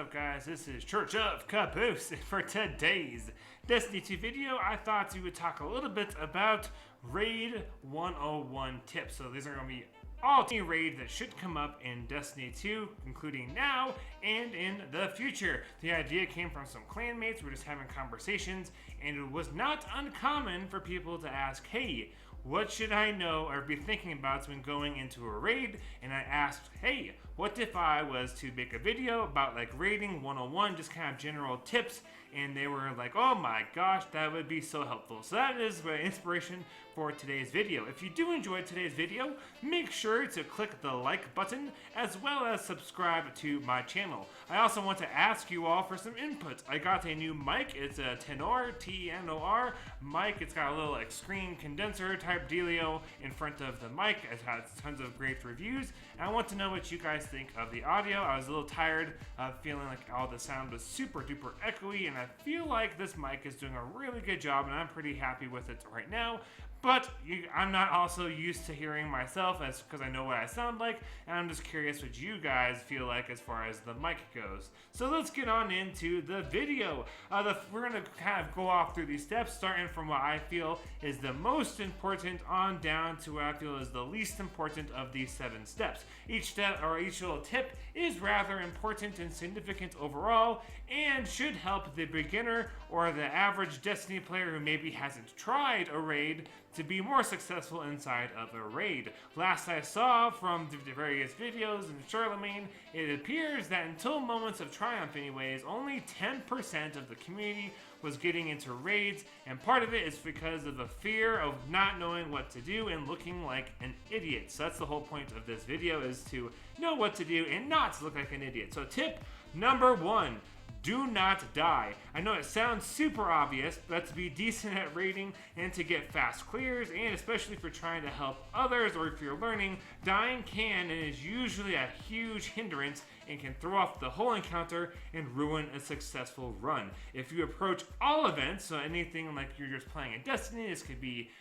up, guys? This is Church of Caboose. For today's Destiny 2 video, I thought we would talk a little bit about Raid 101 tips. So these are going to be all 10 raids that should come up in Destiny 2, including now and in the future. The idea came from some clanmates. We're just having conversations, and it was not uncommon for people to ask, hey, what should I know or be thinking about when going into a raid? And I asked, hey, what if I was to make a video about like raiding 101, just kind of general tips? And they were like, oh my gosh, that would be so helpful. So that is my inspiration for today's video. If you do enjoy today's video, make sure to click the like button as well as subscribe to my channel. I also want to ask you all for some input. I got a new mic. It's a Tenor, T-E-N-O-R mic. It's got a little like screen condenser type dealio in front of the mic. It has tons of great reviews. And I want to know what you guys think of the audio. I was a little tired of feeling like all the sound was super duper echoey, and I feel like this mic is doing a really good job, and I'm pretty happy with it right now. But I'm not also used to hearing myself because I know what I sound like, and I'm just curious what you guys feel like as far as the mic goes. So let's get on into the video. We're going to kind of go off through these steps, starting from what I feel is the most important on down to what I feel is the least important of these 7 steps. Each step or each little tip is rather important and significant overall, and should help the beginner or the average Destiny player who maybe hasn't tried a raid to be more successful inside of a raid. Last I saw from the various videos in Charlemagne, it appears that until Moments of Triumph anyways, only 10% of the community was getting into raids, and part of it is because of a fear of not knowing what to do and looking like an idiot. So that's the whole point of this video, is to know what to do and not to look like an idiot. So tip number 1. Do not die. I know it sounds super obvious, but to be decent at raiding and to get fast clears, and especially if you're trying to help others or if you're learning, dying can and is usually a huge hindrance and can throw off the whole encounter and ruin a successful run. If you approach all events, so anything like you're just playing in Destiny, this could be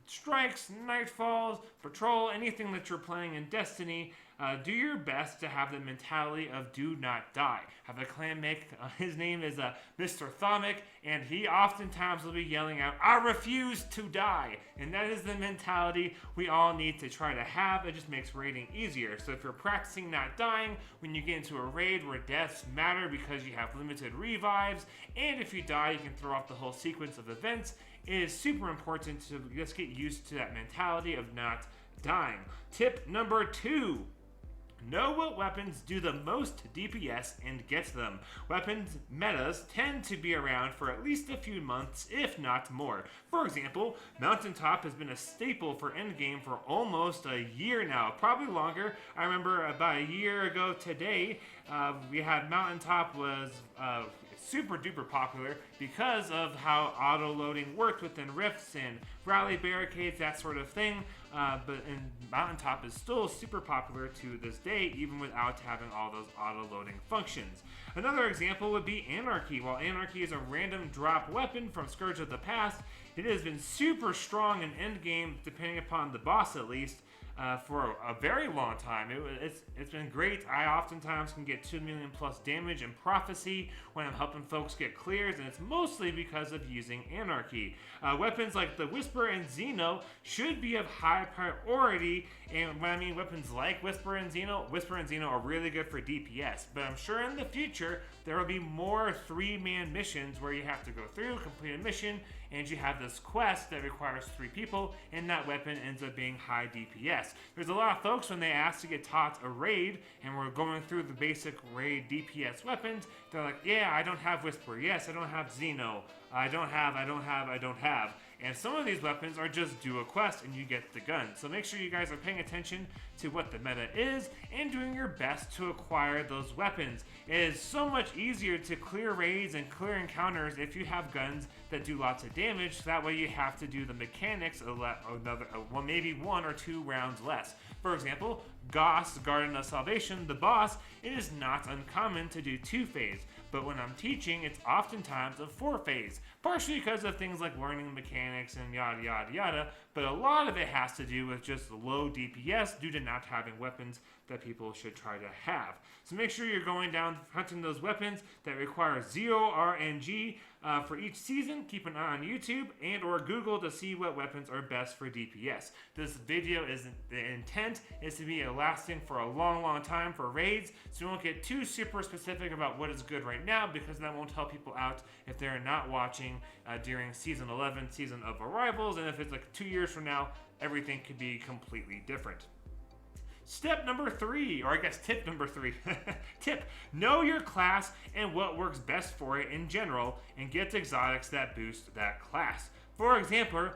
strikes, nightfalls, patrol, anything that you're playing in Destiny, do your best to have the mentality of do not die. Have a clanmate, his name is Mr. Thomic, and he oftentimes will be yelling out, I refuse to die. And that is the mentality we all need to try to have. It just makes raiding easier. So if you're practicing not dying, when you get into a raid where deaths matter because you have limited revives, and if you die, you can throw off the whole sequence of events, it is super important to just get used to that mentality of not dying. Tip number 2. Know what weapons do the most DPS and get them. Weapons metas tend to be around for at least a few months, if not more. For example, Mountaintop has been a staple for endgame for almost a year now, probably longer. I remember about a year ago today, we had Mountaintop was super duper popular because of how auto-loading worked within rifts and rally barricades, that sort of thing. But Mountaintop is still super popular to this day, even without having all those auto-loading functions. Another example would be Anarchy. While Anarchy is a random drop weapon from Scourge of the Past, it has been super strong in endgame, depending upon the boss at least, for a very long time. It's been great. I oftentimes can get 2 million plus damage in Prophecy when I'm helping folks get clears, and it's mostly because of using Anarchy. Weapons like the Whisper and Xeno should be of high priority, and when I mean weapons like Whisper and Xeno are really good for DPS, but I'm sure in the future there will be more 3-man missions where you have to go through, complete a mission, and you have this quest that requires 3 people, and that weapon ends up being high DPS. There's a lot of folks when they ask to get taught a raid, and we're going through the basic raid DPS weapons, they're like, yeah, I don't have Whisper, yes, I don't have Xeno, I don't have. And some of these weapons are just do a quest and you get the gun. So make sure you guys are paying attention to what the meta is and doing your best to acquire those weapons. It is so much easier to clear raids and clear encounters if you have guns that do lots of damage. That way you have to do the mechanics maybe 1 or 2 rounds less. For example, Goss, Garden of Salvation, the boss, it is not uncommon to do 2-phase, but when I'm teaching, it's oftentimes a 4-phase, partially because of things like learning mechanics and yada yada yada, but a lot of it has to do with just low DPS due to not having weapons that people should try to have. So make sure you're going down hunting those weapons that require 0 RNG for each season. Keep an eye on YouTube and or Google to see what weapons are best for DPS. This video the intent is to be lasting for a long time for raids, so we won't get too super specific about what is good right now, because that won't help people out if they're not watching during season 11, season of arrivals, and if it's like 2 years from now, everything could be completely different. Step number 3, or I guess tip number 3. Tip: know your class and what works best for it in general, and get exotics that boost that class. For example,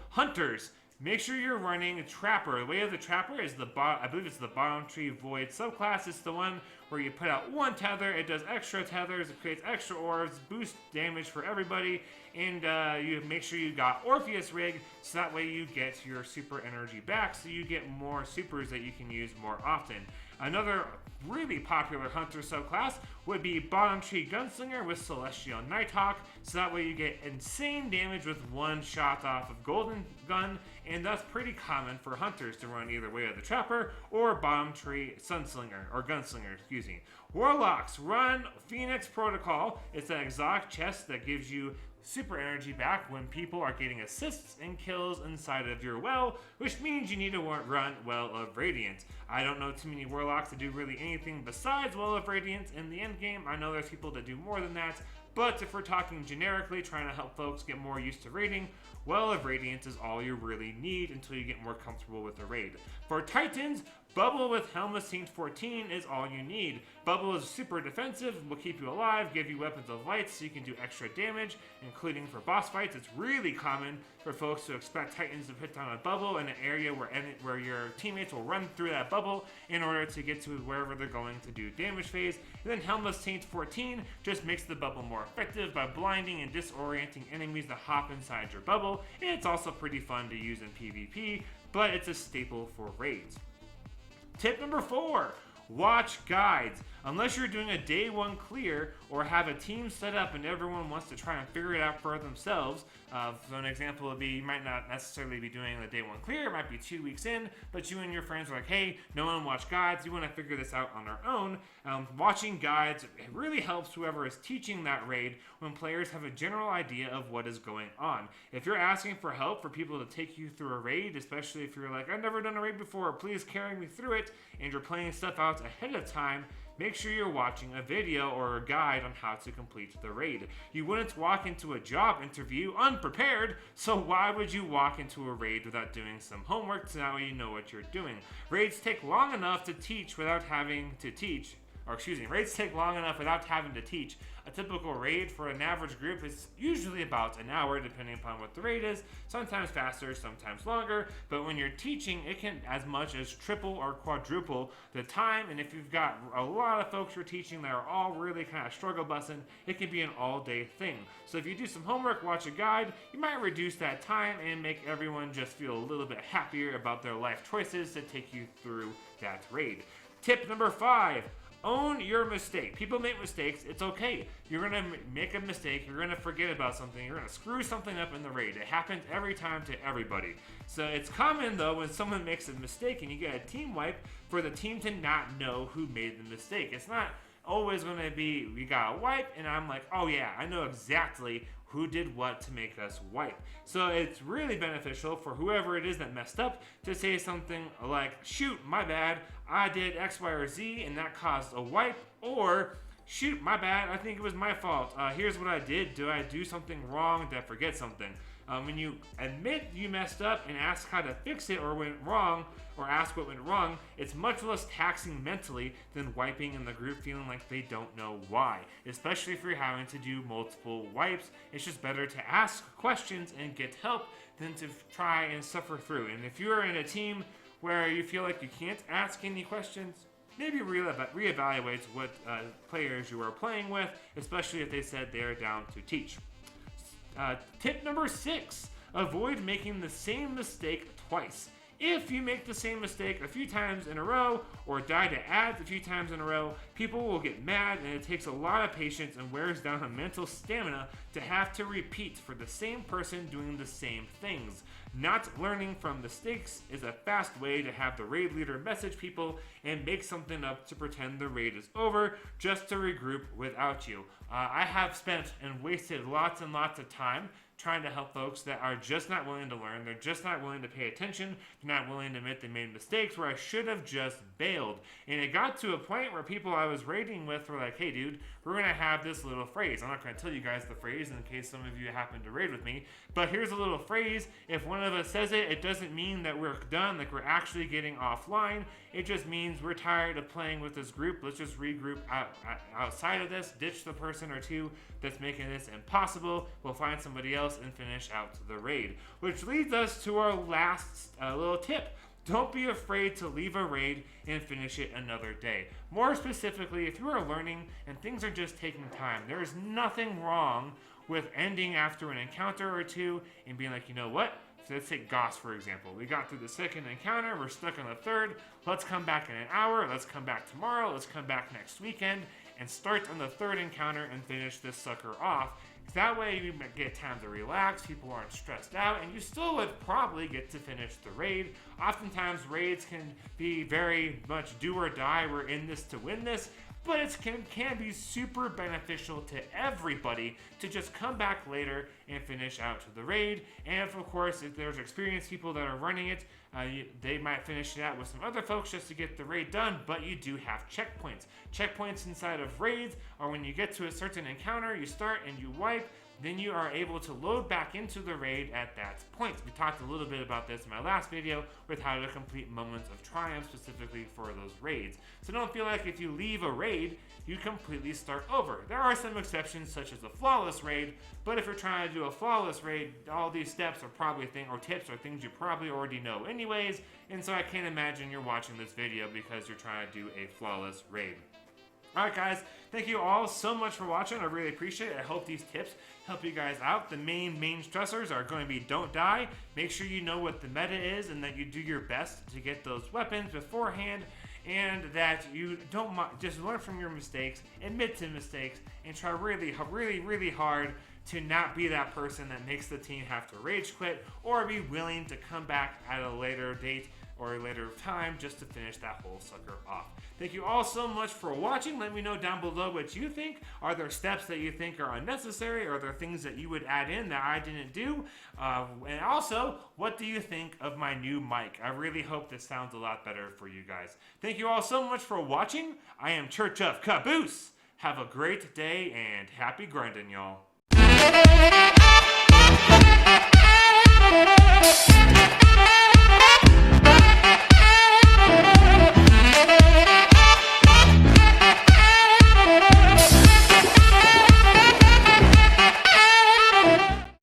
hunters. Make sure you're running Trapper. The way of the Trapper is I believe it's the Bottom Tree Void subclass. It's the one where you put out one tether, it does extra tethers, it creates extra orbs, boosts damage for everybody, and you make sure you got Orpheus Rig, so that way you get your super energy back, so you get more supers that you can use more often. Another really popular hunter subclass would be Bottom Tree Gunslinger with Celestial Nighthawk, so that way you get insane damage with one shot off of Golden Gun, and that's pretty common for hunters to run either Way of the Trapper or Bottom Tree Sunslinger, or Gunslinger, excuse me. Warlocks run Phoenix Protocol. It's an exotic chest that gives you super energy back when people are getting assists and kills inside of your well, which means you need to run Well of Radiance. I don't know too many Warlocks that do really anything besides Well of Radiance in the end game. I know there's people that do more than that, but if we're talking generically, trying to help folks get more used to raiding, Well of Radiance is all you really need until you get more comfortable with the raid. For Titans, Bubble with Helmless Saint 14 is all you need. Bubble is super defensive, will keep you alive, give you weapons of light so you can do extra damage, including for boss fights. It's really common for folks to expect Titans to put down a bubble in an area where your teammates will run through that bubble in order to get to wherever they're going to do damage phase. And then Helmless Saint 14 just makes the bubble more effective by blinding and disorienting enemies that hop inside your bubble, and it's also pretty fun to use in PvP, but it's a staple for raids. Tip number 4, watch guides. Unless you're doing a day 1 clear or have a team set up and everyone wants to try and figure it out for themselves. So an example would be, you might not necessarily be doing the day 1 clear, it might be 2 weeks in, but you and your friends are like, hey, no one watch guides, we want to figure this out on our own. Watching guides, it really helps whoever is teaching that raid when players have a general idea of what is going on. If you're asking for help for people to take you through a raid, especially if you're like, I've never done a raid before, please carry me through it, and you're planning stuff out ahead of time, make sure you're watching a video or a guide on how to complete the raid. You wouldn't walk into a job interview unprepared, so why would you walk into a raid without doing some homework so now you know what you're doing? Raids take long enough to teach without having to teach. Raids take long enough without having to teach. A typical raid for an average group is usually about an hour, depending upon what the raid is. Sometimes faster, sometimes longer. But when you're teaching, it can as much as triple or quadruple the time. And if you've got a lot of folks you're teaching that are all really kind of struggle busting, it can be an all-day thing. So if you do some homework, watch a guide, you might reduce that time and make everyone just feel a little bit happier about their life choices to take you through that raid. Tip number 5. Own your mistake. People make mistakes. It's okay. You're going to make a mistake. You're going to forget about something. You're going to screw something up in the raid. It happens every time to everybody. So it's common, though, when someone makes a mistake and you get a team wipe, for the team to not know who made the mistake. It's not always going to be, we got a wipe, and I'm like, oh yeah, I know exactly who did what to make us wipe. So it's really beneficial for whoever it is that messed up to say something like, shoot, my bad, I did X, Y, or Z, and that caused a wipe, or shoot, my bad, I think it was my fault. Here's what I did. Did I do something wrong? Did I forget something? When you admit you messed up and ask how to fix it or went wrong, or ask what went wrong, it's much less taxing mentally than wiping in the group feeling like they don't know why. Especially if you're having to do multiple wipes, it's just better to ask questions and get help than to try and suffer through. And if you're in a team where you feel like you can't ask any questions, maybe reevaluate what players you are playing with, especially if they said they're down to teach. Tip number 6, avoid making the same mistake twice. If you make the same mistake a few times in a row or die to ads a few times in a row, people will get mad, and it takes a lot of patience and wears down a mental stamina to have to repeat for the same person doing the same things. Not learning from mistakes is a fast way to have the raid leader message people and make something up to pretend the raid is over just to regroup without you. I have spent and wasted lots and lots of time trying to help folks that are just not willing to learn. They're just not willing to pay attention. They're not willing to admit they made mistakes where I should have just bailed. And it got to a point where people I was raiding with were like, hey dude, we're going to have this little phrase. I'm not going to tell you guys the phrase in case some of you happen to raid with me, but here's a little phrase. If one of us says it, it doesn't mean that we're done, like we're actually getting offline. It just means we're tired of playing with this group. Let's just regroup outside of this, ditch the person or two that's making this impossible. We'll find somebody else and finish out the raid. Which leads us to our last little tip. Don't be afraid to leave a raid and finish it another day. More specifically, if you are learning and things are just taking time, there is nothing wrong with ending after an encounter or two and being like, you know what? So let's take Goss, for example. We got through the second encounter, we're stuck on the third. Let's come back in an hour, let's come back tomorrow, let's come back next weekend and start on the third encounter and finish this sucker off. That way you get time to relax, people aren't stressed out, and you still would probably get to finish the raid. Oftentimes raids can be very much do or die, we're in this to win this, but it can be super beneficial to everybody to just come back later and finish out the raid. And of course, if there's experienced people that are running it, they might finish it out with some other folks just to get the raid done, but you do have checkpoints. Checkpoints inside of raids are when you get to a certain encounter, you start and you wipe, then you are able to load back into the raid at that point. We talked a little bit about this in my last video with how to complete moments of triumph specifically for those raids. So don't feel like if you leave a raid, you completely start over. There are some exceptions such as a flawless raid, but if you're trying to do a flawless raid, all these steps are probably tips are things you probably already know anyways, and so I can't imagine you're watching this video because you're trying to do a flawless raid. Alright guys, thank you all so much for watching. I really appreciate it. I hope these tips help you guys out. The main stressors are going to be don't die, make sure you know what the meta is and that you do your best to get those weapons beforehand, and that you don't just learn from your mistakes, admit to mistakes, and try really hard to not be that person that makes the team have to rage quit or be willing to come back at a later date or a later time just to finish that whole sucker off. Thank you all so much for watching. Let me know down below what you think. Are there steps that you think are unnecessary? Are there things that you would add in that I didn't do? And also, what do you think of my new mic? I really hope this sounds a lot better for you guys. Thank you all so much for watching. I am Church of Caboose. Have a great day and happy grinding, y'all.